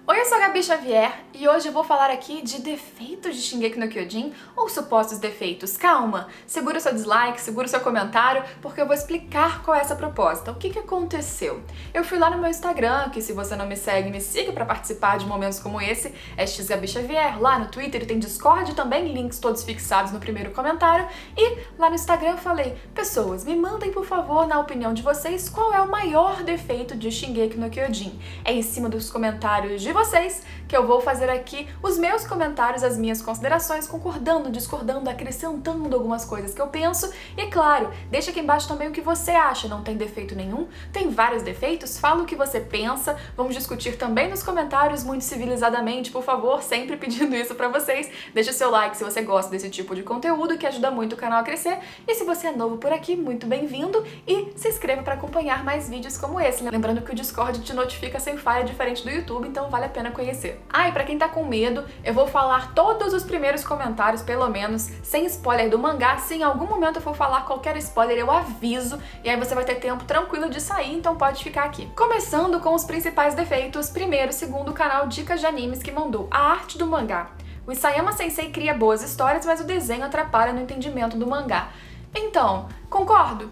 Oi, eu sou a Gabi Xavier e hoje eu vou falar aqui de defeitos de Shingeki no Kyojin ou supostos defeitos. Calma, segura o seu dislike, segura o seu comentário, porque eu vou explicar qual é essa proposta. O que aconteceu? Eu fui lá no meu Instagram, que se você não me segue, me siga para participar de momentos como esse, é xgabi Xavier. Lá no Twitter tem Discord também, links todos fixados no primeiro comentário. E lá no Instagram eu falei, pessoas, me mandem por favor, na opinião de vocês, qual é o maior defeito de Shingeki no Kyojin. É em cima dos comentários de vocês que eu vou fazer aqui os meus comentários, as minhas considerações, concordando, discordando, acrescentando algumas coisas que eu penso. E claro, deixa aqui embaixo também o que você acha. Não tem defeito nenhum, tem vários defeitos, fala o que você pensa. Vamos discutir também nos comentários, muito civilizadamente, por favor, sempre pedindo isso pra vocês. Deixa o seu like se você gosta desse tipo de conteúdo, que ajuda muito o canal a crescer. E se você é novo por aqui, muito bem-vindo e se inscreva para acompanhar mais vídeos como esse. Lembrando que o Discord te notifica sem falha, diferente do YouTube, então vale a pena conhecer. Ah, e pra quem tá com medo, eu vou falar todos os primeiros comentários, pelo menos, sem spoiler do mangá. Se em algum momento eu for falar qualquer spoiler, eu aviso, e aí você vai ter tempo tranquilo de sair, então pode ficar aqui. Começando com os principais defeitos, primeiro, segundo o canal Dicas de Animes, que mandou a arte do mangá. O Isayama Sensei cria boas histórias, mas o desenho atrapalha no entendimento do mangá. Então, concordo?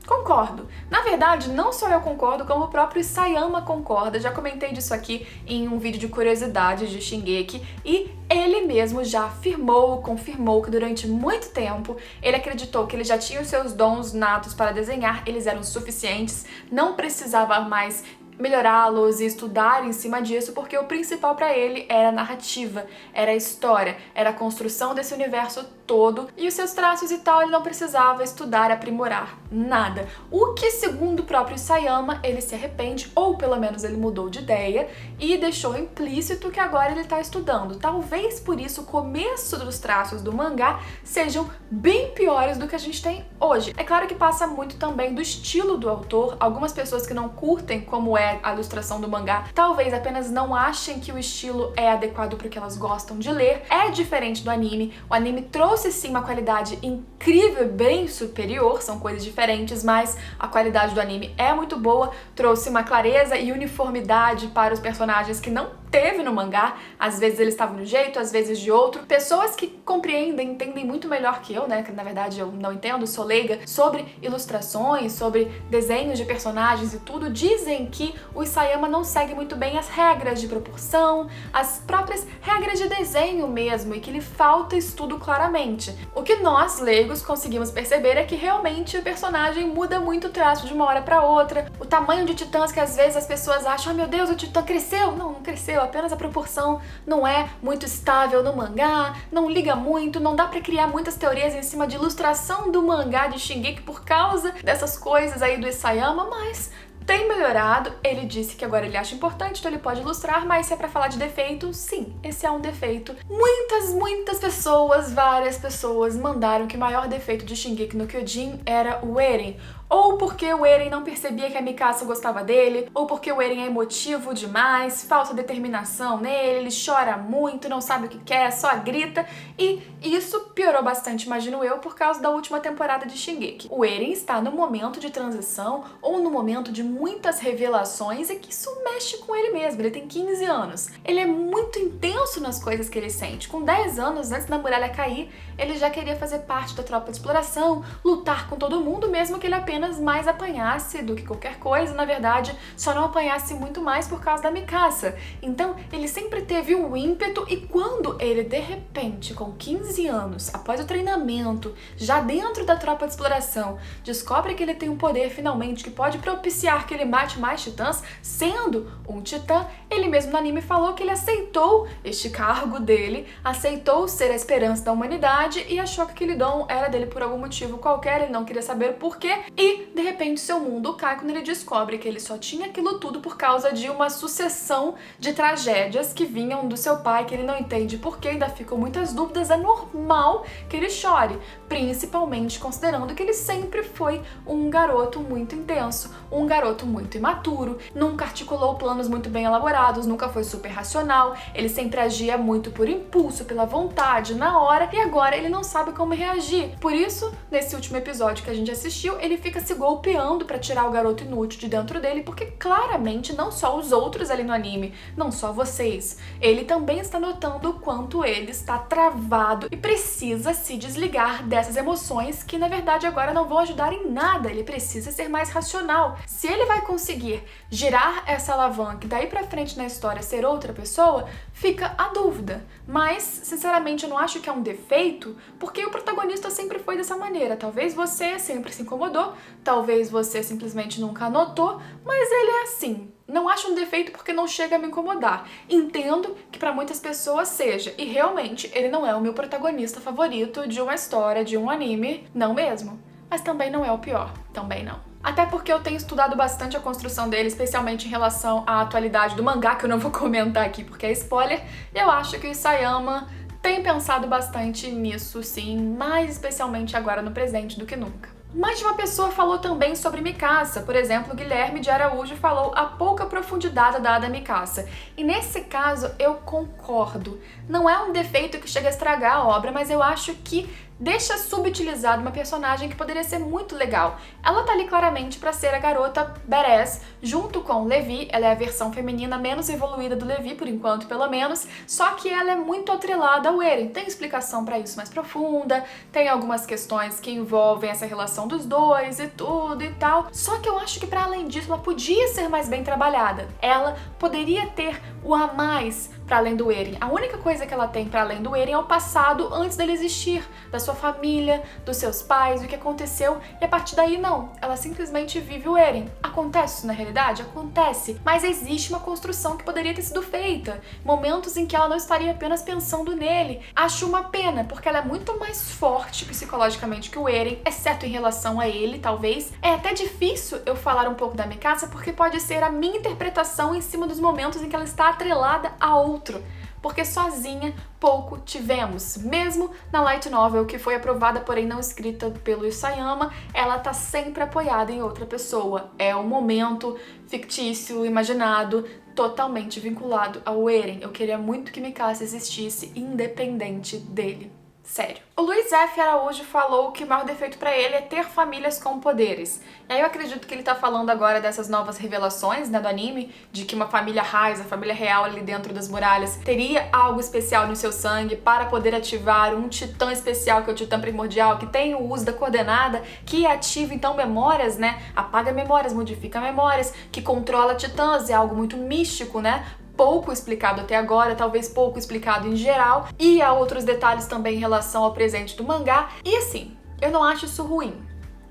Concordo. Na verdade, não só eu concordo, como o próprio Isayama concorda. Já comentei disso aqui em um vídeo de curiosidades de Shingeki e ele mesmo já afirmou, confirmou que durante muito tempo ele acreditou que ele já tinha os seus dons natos para desenhar, eles eram suficientes, não precisava mais melhorá-los e estudar em cima disso, porque o principal para ele era a narrativa, era a história, era a construção desse universo todo, e os seus traços e tal ele não precisava estudar, aprimorar, nada. O que, segundo o próprio Isayama, ele se arrepende, ou pelo menos ele mudou de ideia e deixou implícito que agora ele está estudando. Talvez por isso o começo dos traços do mangá sejam bem piores do que a gente tem hoje. É claro que passa muito também do estilo do autor. Algumas pessoas que não curtem como é a ilustração do mangá, talvez apenas não achem que o estilo é adequado para o que elas gostam de ler. É diferente do anime. O anime trouxe sim uma qualidade incrível, bem superior, são coisas diferentes, mas a qualidade do anime é muito boa, trouxe uma clareza e uniformidade para os personagens que não teve no mangá. Às vezes eles estavam de um jeito, às vezes de outro. Pessoas que compreendem, entendem muito melhor que eu, né, que na verdade eu não entendo, sou leiga, sobre ilustrações, sobre desenhos de personagens e tudo, dizem que o Isayama não segue muito bem as regras de proporção, as próprias regras de desenho mesmo, e que lhe falta estudo claramente. O que nós, leigos, conseguimos perceber é que realmente o personagem muda muito o traço de uma hora pra outra. O tamanho de titãs que às vezes as pessoas acham, ah, meu Deus, o titã cresceu. Não cresceu, apenas a proporção não é muito estável no mangá, não liga muito, não dá pra criar muitas teorias em cima de ilustração do mangá de Shingeki por causa dessas coisas aí do Isayama, mas tem melhorado. Ele disse que agora ele acha importante, então ele pode ilustrar, mas se é pra falar de defeito, sim, esse é um defeito. Muitas pessoas, várias pessoas mandaram que o maior defeito de Shingeki no Kyojin era o Eren. Ou porque o Eren não percebia que a Mikasa gostava dele, ou porque o Eren é emotivo demais, falta determinação nele, ele chora muito, não sabe o que quer, só grita, e isso piorou bastante, imagino eu, por causa da última temporada de Shingeki. O Eren está no momento de transição, ou no momento de muitas revelações, e que isso mexe com ele mesmo. Ele tem 15 anos. Ele é muito intenso nas coisas que ele sente. Com 10 anos, antes da muralha cair, ele já queria fazer parte da tropa de exploração, lutar com todo mundo, mesmo que ele apenas mais apanhasse do que qualquer coisa. Na verdade, só não apanhasse muito mais por causa da Mikasa. Então, ele sempre teve um ímpeto, e quando ele, de repente, com 15 anos, após o treinamento, já dentro da tropa de exploração, descobre que ele tem um poder, finalmente, que pode propiciar que ele mate mais titãs, sendo um titã, ele mesmo no anime falou que ele aceitou este cargo dele, aceitou ser a esperança da humanidade e achou que aquele dom era dele por algum motivo qualquer, ele não queria saber o porquê, e de repente seu mundo cai quando ele descobre que ele só tinha aquilo tudo por causa de uma sucessão de tragédias que vinham do seu pai, que ele não entende porquê, ainda ficam muitas dúvidas. É normal que ele chore, principalmente considerando que ele sempre foi um garoto muito intenso, um garoto muito imaturo, nunca articulou planos muito bem elaborados, nunca foi super racional, ele sempre agia muito por impulso, pela vontade, na hora, e agora ele não sabe como reagir. Por isso, nesse último episódio que a gente assistiu, ele fica fica se golpeando pra tirar o garoto inútil de dentro dele, porque claramente não só os outros ali no anime, não só vocês, ele também está notando o quanto ele está travado e precisa se desligar dessas emoções que na verdade agora não vão ajudar em nada, ele precisa ser mais racional. Se ele vai conseguir girar essa alavanca e daí pra frente na história ser outra pessoa, fica a dúvida. Mas, sinceramente, eu não acho que é um defeito, porque o protagonista sempre foi dessa maneira. Talvez você sempre se incomodou, talvez você simplesmente nunca notou, mas ele é assim. Não acho um defeito porque não chega a me incomodar. Entendo que pra muitas pessoas seja, e realmente ele não é o meu protagonista favorito de uma história, de um anime, não mesmo. Mas também não é o pior, também não. Até porque eu tenho estudado bastante a construção dele, especialmente em relação à atualidade do mangá, que eu não vou comentar aqui porque é spoiler. Eu acho que o Isayama tem pensado bastante nisso, sim, mais especialmente agora no presente do que nunca. Mais de uma pessoa falou também sobre Mikasa, por exemplo, Guilherme de Araújo falou a pouca profundidade dada a Mikasa. E nesse caso eu concordo. Não é um defeito que chega a estragar a obra, mas eu acho que deixa subutilizada uma personagem que poderia ser muito legal. Ela tá ali claramente pra ser a garota badass, junto com Levi. Ela é a versão feminina menos evoluída do Levi, por enquanto, pelo menos, só que ela é muito atrelada ao Eren. Tem explicação pra isso mais profunda, tem algumas questões que envolvem essa relação dos dois e tudo e tal, só que eu acho que pra além disso ela podia ser mais bem trabalhada. Ela poderia ter o a mais pra além do Eren. A única coisa que ela tem pra além do Eren é o passado antes dele existir, da sua família, dos seus pais, o que aconteceu, e a partir daí não. Ela simplesmente vive o Eren. Acontece isso na realidade? Acontece. Mas existe uma construção que poderia ter sido feita. Momentos em que ela não estaria apenas pensando nele. Acho uma pena, porque ela é muito mais forte psicologicamente que o Eren, exceto em relação a ele, talvez. É até difícil eu falar um pouco da Mikasa, porque pode ser a minha interpretação em cima dos momentos em que ela está atrelada a outro. Porque sozinha pouco tivemos. Mesmo na light novel, que foi aprovada, porém não escrita pelo Isayama, ela tá sempre apoiada em outra pessoa. É um momento fictício, imaginado, totalmente vinculado ao Eren. Eu queria muito que Mikasa existisse independente dele. Sério. O Luiz F. Araújo falou que o maior defeito pra ele é ter famílias com poderes. E aí eu acredito que ele tá falando agora dessas novas revelações, né, do anime, de que uma família raiz, a família real ali dentro das muralhas, teria algo especial no seu sangue para poder ativar um titã especial, que é o titã primordial, que tem o uso da coordenada, que ativa então memórias, né, apaga memórias, modifica memórias, que controla titãs, é algo muito místico, né, pouco explicado até agora, talvez pouco explicado em geral, e há outros detalhes também em relação ao presente do mangá, e assim, eu não acho isso ruim.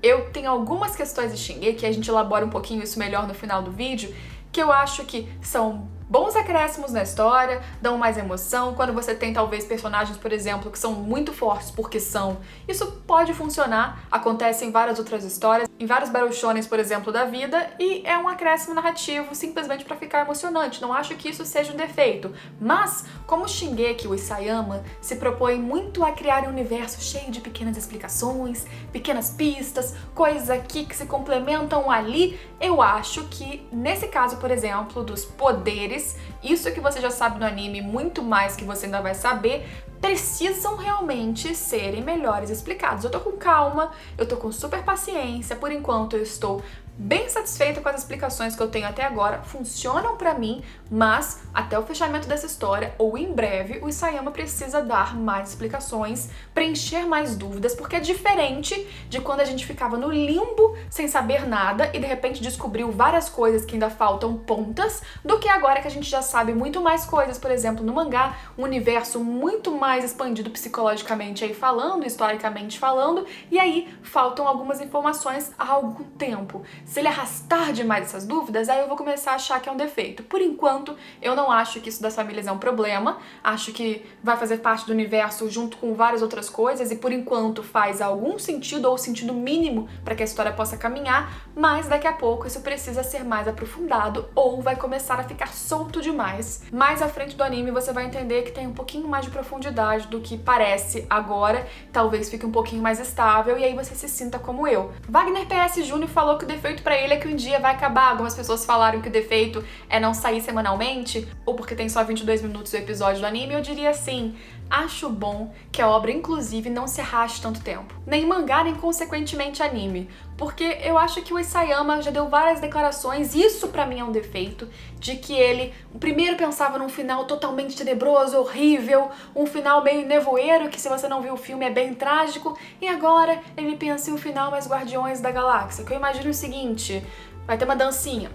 Eu tenho algumas questões de Shingeki, a gente elabora um pouquinho isso melhor no final do vídeo, que eu acho que são bons acréscimos na história, dão mais emoção. Quando você tem talvez personagens, por exemplo, que são muito fortes porque são, isso pode funcionar, acontece em várias outras histórias, em vários battle shonens, por exemplo, da vida, e é um acréscimo narrativo simplesmente pra ficar emocionante. Não acho que isso seja um defeito, mas como Shingeki, o Isayama, se propõe muito a criar um universo cheio de pequenas explicações, pequenas pistas, coisas aqui que se complementam ali, eu acho que nesse caso, por exemplo, dos poderes, isso que você já sabe no anime, muito mais que você ainda vai saber, precisam realmente serem melhores explicados. Eu tô com calma, eu tô com super paciência, por enquanto eu estou bem satisfeita com as explicações que eu tenho até agora, funcionam pra mim, mas até o fechamento dessa história, ou em breve, o Isayama precisa dar mais explicações, preencher mais dúvidas, porque é diferente de quando a gente ficava no limbo sem saber nada e de repente descobriu várias coisas que ainda faltam pontas, do que agora que a gente já sabe muito mais coisas, por exemplo, no mangá, um universo muito mais expandido psicologicamente aí falando, historicamente falando, e aí faltam algumas informações há algum tempo. Se ele arrastar demais essas dúvidas, aí eu vou começar a achar que é um defeito. Por enquanto, eu não acho que isso das famílias é um problema, acho que vai fazer parte do universo junto com várias outras coisas e por enquanto faz algum sentido ou sentido mínimo para que a história possa caminhar, mas daqui a pouco isso precisa ser mais aprofundado ou vai começar a ficar solto demais. Mais à frente do anime você vai entender que tem um pouquinho mais de profundidade do que parece agora, talvez fique um pouquinho mais estável e aí você se sinta como eu. Wagner PS Júnior falou que o defeito pra ele é que um dia vai acabar. Algumas pessoas falaram que o defeito é não sair semanalmente, ou porque tem só 22 minutos do episódio do anime. Eu diria assim, acho bom que a obra, inclusive, não se arraste tanto tempo. Nem mangá, nem consequentemente anime. Porque eu acho que o Isayama já deu várias declarações, isso pra mim é um defeito, de que ele primeiro pensava num final totalmente tenebroso, horrível, um final meio nevoeiro, que se você não viu o filme é bem trágico, e agora ele pensa em um final mais Guardiões da Galáxia, que eu imagino o seguinte: vai ter uma dancinha.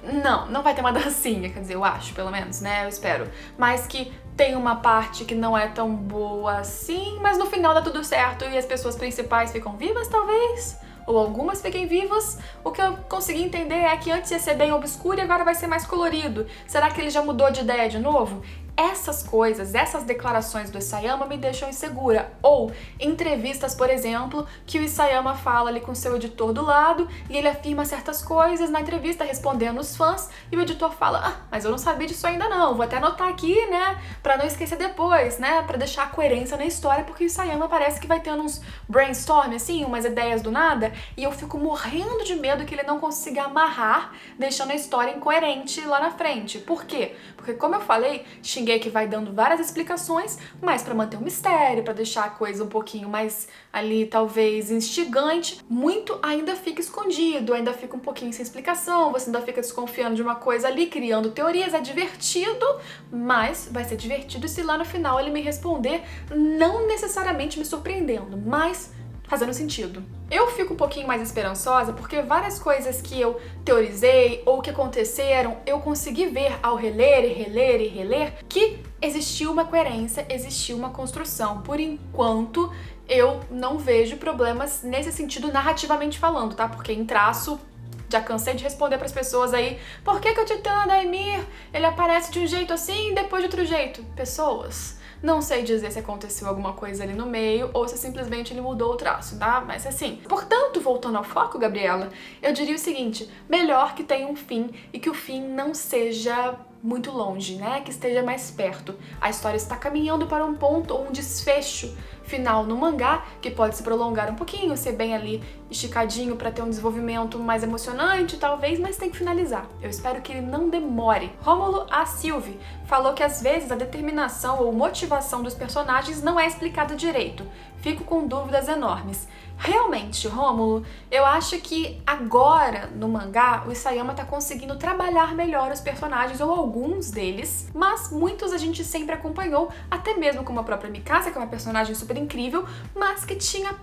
Não vai ter uma dancinha, quer dizer, eu acho, pelo menos, né? Eu espero. Mas que tem uma parte que não é tão boa assim, mas no final dá tudo certo e as pessoas principais ficam vivas, talvez? Ou algumas fiquem vivas. O que eu consegui entender é que antes ia ser bem obscuro e agora vai ser mais colorido. Será que ele já mudou de ideia de novo? Essas coisas, essas declarações do Isayama me deixam insegura. Ou entrevistas, por exemplo, que o Isayama fala ali com seu editor do lado e ele afirma certas coisas na entrevista respondendo os fãs e o editor fala: mas eu não sabia disso ainda não, vou até anotar aqui, né, pra não esquecer depois, né, pra deixar a coerência na história, porque o Isayama parece que vai tendo uns brainstorm, assim, umas ideias do nada, e eu fico morrendo de medo que ele não consiga amarrar, deixando a história incoerente lá na frente. Por quê? Porque, como eu falei, Shingeki vai dando várias explicações, mas pra manter o mistério, pra deixar a coisa um pouquinho mais ali, talvez, instigante, muito ainda fica escondido, ainda fica um pouquinho sem explicação, você ainda fica desconfiando de uma coisa ali, criando teorias. É divertido, mas vai ser divertido se lá no final ele me responder, não necessariamente me surpreendendo, mas fazendo sentido. Eu fico um pouquinho mais esperançosa porque várias coisas que eu teorizei ou que aconteceram, eu consegui ver ao reler e reler e reler que existiu uma coerência, existiu uma construção. Por enquanto, eu não vejo problemas nesse sentido narrativamente falando, tá? Porque em traço, já cansei de responder pras pessoas aí: por que o Titã da Ymir, ele aparece de um jeito assim e depois de outro jeito? Pessoas, não sei dizer se aconteceu alguma coisa ali no meio ou se simplesmente ele mudou o traço, tá? Mas assim, portanto, voltando ao foco, Gabriela, eu diria o seguinte: melhor que tenha um fim e que o fim não seja muito longe, né? Que esteja mais perto. A história está caminhando para um ponto ou um desfecho final no mangá, que pode se prolongar um pouquinho, ser bem ali esticadinho para ter um desenvolvimento mais emocionante, talvez, mas tem que finalizar. Eu espero que ele não demore. Rômulo A. Silve falou que às vezes a determinação ou motivação dos personagens não é explicada direito. Fico com dúvidas enormes. Realmente, Rômulo, eu acho que agora, no mangá, o Isayama tá conseguindo trabalhar melhor os personagens, ou alguns deles, mas muitos a gente sempre acompanhou, até mesmo como a própria Mikasa, que é uma personagem super incrível, mas que tinha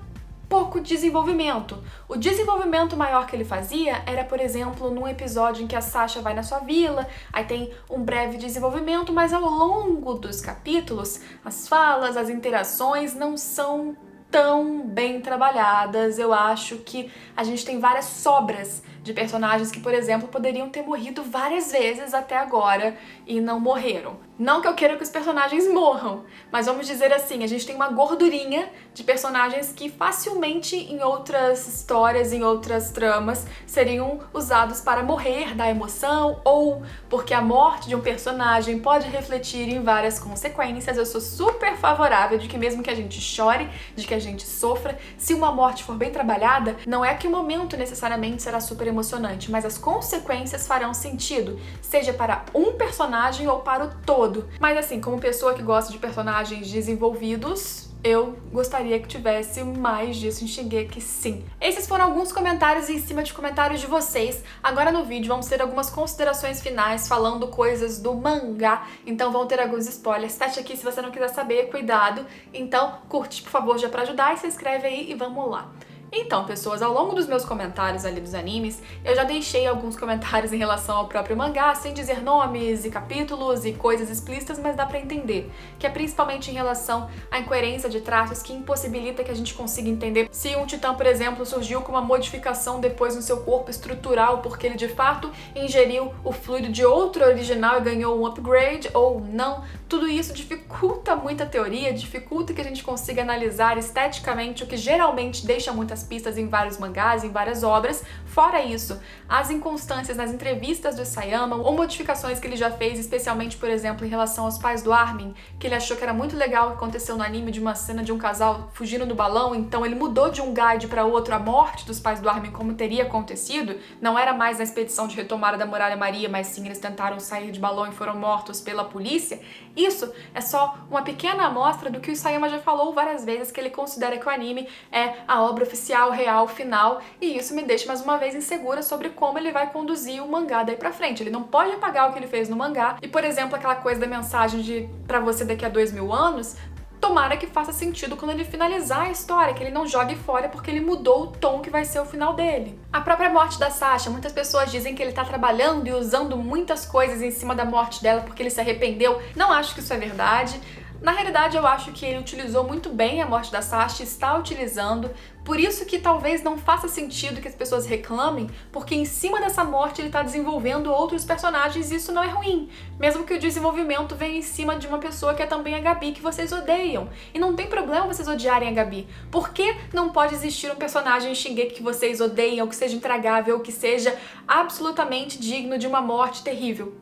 pouco desenvolvimento. O desenvolvimento maior que ele fazia era, por exemplo, num episódio em que a Sasha vai na sua vila, aí tem um breve desenvolvimento, mas ao longo dos capítulos, as falas, as interações não são tão bem trabalhadas. Eu acho que a gente tem várias sobras de personagens que, por exemplo, poderiam ter morrido várias vezes até agora e não morreram. Não que eu queira que os personagens morram, mas vamos dizer assim, a gente tem uma gordurinha de personagens que facilmente em outras histórias, em outras tramas, seriam usados para morrer da emoção, ou porque a morte de um personagem pode refletir em várias consequências. Eu sou super favorável de que mesmo que a gente chore, de que a gente sofra, se uma morte for bem trabalhada, não é que o momento necessariamente será super emocionante, mas as consequências farão sentido, seja para um personagem ou para o todo. Mas assim, como pessoa que gosta de personagens desenvolvidos, eu gostaria que tivesse mais disso em Shingeki, sim. Esses foram alguns comentários em cima de comentários de vocês. Agora no vídeo vamos ter algumas considerações finais falando coisas do mangá, então vão ter alguns spoilers. Fecha aqui se você não quiser saber, cuidado. Então curte, por favor, já pra ajudar, e se inscreve aí e vamos lá. Então, pessoas, ao longo dos meus comentários ali dos animes, eu já deixei alguns comentários em relação ao próprio mangá, sem dizer nomes e capítulos e coisas explícitas, mas dá pra entender, que é principalmente em relação à incoerência de traços que impossibilita que a gente consiga entender se um titã, por exemplo, surgiu com uma modificação depois no seu corpo estrutural porque ele de fato ingeriu o fluido de outro original e ganhou um upgrade ou não. Tudo isso dificulta muito a teoria, dificulta que a gente consiga analisar esteticamente, o que geralmente deixa muitas essas pistas em vários mangás, em várias obras. Fora isso, as inconstâncias nas entrevistas do Isayama ou modificações que ele já fez, especialmente, por exemplo, em relação aos pais do Armin, que ele achou que era muito legal o que aconteceu no anime de uma cena de um casal fugindo do balão, então ele mudou de um guide para outro a morte dos pais do Armin como teria acontecido. Não era mais na expedição de retomada da Muralha Maria, mas sim eles tentaram sair de balão e foram mortos pela polícia. Isso é só uma pequena amostra do que o Isayama já falou várias vezes, que ele considera que o anime é a obra oficial, real, final, e isso me deixa mais uma vez insegura sobre como ele vai conduzir o mangá daí pra frente. Ele não pode apagar o que ele fez no mangá, e por exemplo, aquela coisa da mensagem de pra você daqui a 2000 anos, tomara que faça sentido quando ele finalizar a história, que ele não jogue fora porque ele mudou o tom que vai ser o final dele. A própria morte da Sasha, muitas pessoas dizem que ele tá trabalhando e usando muitas coisas em cima da morte dela porque ele se arrependeu. Não acho que isso é verdade. Na realidade, eu acho que ele utilizou muito bem a morte da Sasha, está utilizando, por isso que talvez não faça sentido que as pessoas reclamem, porque em cima dessa morte ele está desenvolvendo outros personagens e isso não é ruim, mesmo que o desenvolvimento venha em cima de uma pessoa que é também a Gabi, que vocês odeiam. E não tem problema vocês odiarem a Gabi. Por que não pode existir um personagem em Shingeki que vocês odeiam, que seja intragável, que seja absolutamente digno de uma morte terrível?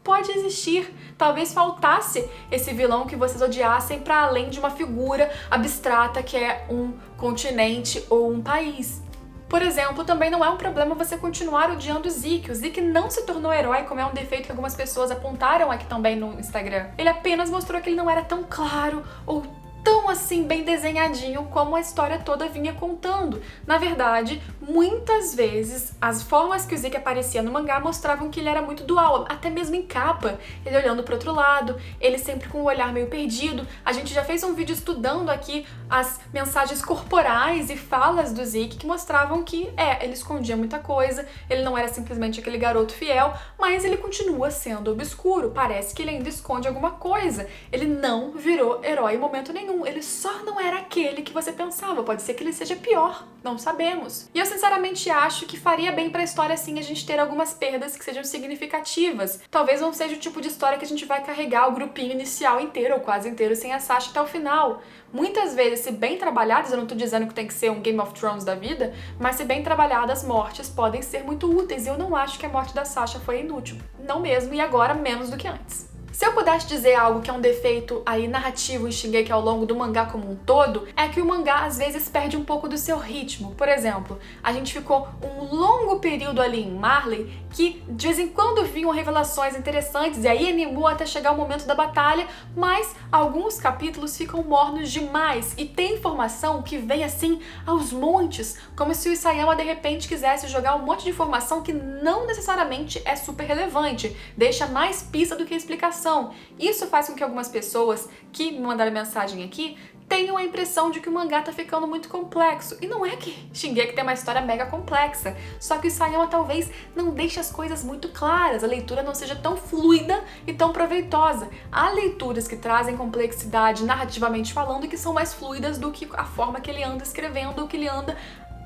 Pode existir. Talvez faltasse esse vilão que vocês odiassem para além de uma figura abstrata que é um continente ou um país. Por exemplo, também não é um problema você continuar odiando o Zeke. O Zeke não se tornou herói, como é um defeito que algumas pessoas apontaram aqui também no Instagram. Ele apenas mostrou que ele não era tão claro ou tão assim bem desenhadinho como a história toda vinha contando. Na verdade, muitas vezes as formas que o Zeke aparecia no mangá mostravam que ele era muito dual, até mesmo em capa, ele olhando pro outro lado, ele sempre com o olhar meio perdido. A gente já fez um vídeo estudando aqui as mensagens corporais e falas do Zeke que mostravam que ele escondia muita coisa, ele não era simplesmente aquele garoto fiel, mas ele continua sendo obscuro, parece que ele ainda esconde alguma coisa. Ele não virou herói em momento nenhum. Ele só não era aquele que você pensava. Pode ser que ele seja pior, não sabemos. E eu sinceramente acho que faria bem pra história sim a gente ter algumas perdas que sejam significativas. Talvez não seja o tipo de história que a gente vai carregar o grupinho inicial inteiro ou quase inteiro sem a Sasha até o final. Muitas vezes, se bem trabalhadas, eu não tô dizendo que tem que ser um Game of Thrones da vida, mas se bem trabalhadas, mortes podem ser muito úteis e eu não acho que a morte da Sasha foi inútil. Não mesmo, e agora menos do que antes. Se eu pudesse dizer algo que é um defeito aí narrativo em Shingeki ao longo do mangá como um todo, é que o mangá às vezes perde um pouco do seu ritmo. Por exemplo, a gente ficou um longo período ali em Marley que de vez em quando vinham revelações interessantes e aí animou até chegar o momento da batalha, mas alguns capítulos ficam mornos demais e tem informação que vem assim aos montes, como se o Isayama de repente quisesse jogar um monte de informação que não necessariamente é super relevante, deixa mais pista do que explicação. Isso faz com que algumas pessoas que me mandaram mensagem aqui tenham a impressão de que o mangá tá ficando muito complexo. E não é que Shingeki tem uma história mega complexa, só que o Isayama talvez não deixe as coisas muito claras, a leitura não seja tão fluida e tão proveitosa. Há leituras que trazem complexidade narrativamente falando e que são mais fluidas do que a forma que ele anda escrevendo, ou que ele anda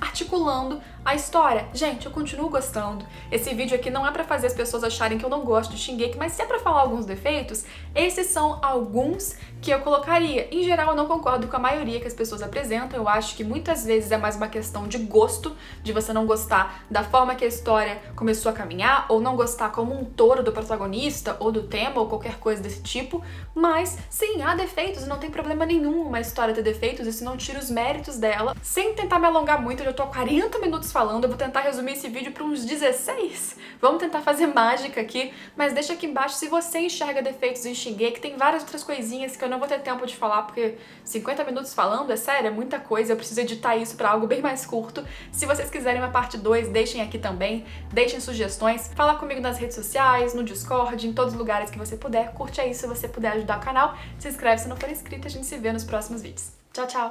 articulando a história. Gente, eu continuo gostando. Esse vídeo aqui não é pra fazer as pessoas acharem que eu não gosto de Shingeki, mas se é pra falar alguns defeitos, esses são alguns que eu colocaria. Em geral, eu não concordo com a maioria que as pessoas apresentam. Eu acho que muitas vezes é mais uma questão de gosto, de você não gostar da forma que a história começou a caminhar, ou não gostar como um todo do protagonista, ou do tema, ou qualquer coisa desse tipo. Mas, sim, há defeitos, não tem problema nenhum uma história ter defeitos, isso não tira os méritos dela. Sem tentar me alongar muito, eu já tô há 40 minutos falando, eu vou tentar resumir esse vídeo para uns 16. Vamos tentar fazer mágica aqui, mas deixa aqui embaixo se você enxerga defeitos em Shingeki, tem várias outras coisinhas que eu não vou ter tempo de falar, porque 50 minutos falando, é sério, é muita coisa, eu preciso editar isso para algo bem mais curto. Se vocês quiserem uma parte 2, deixem aqui também, deixem sugestões, fala comigo nas redes sociais, no Discord, em todos os lugares que você puder, curte aí se você puder ajudar o canal, se inscreve se não for inscrito e a gente se vê nos próximos vídeos. Tchau, tchau!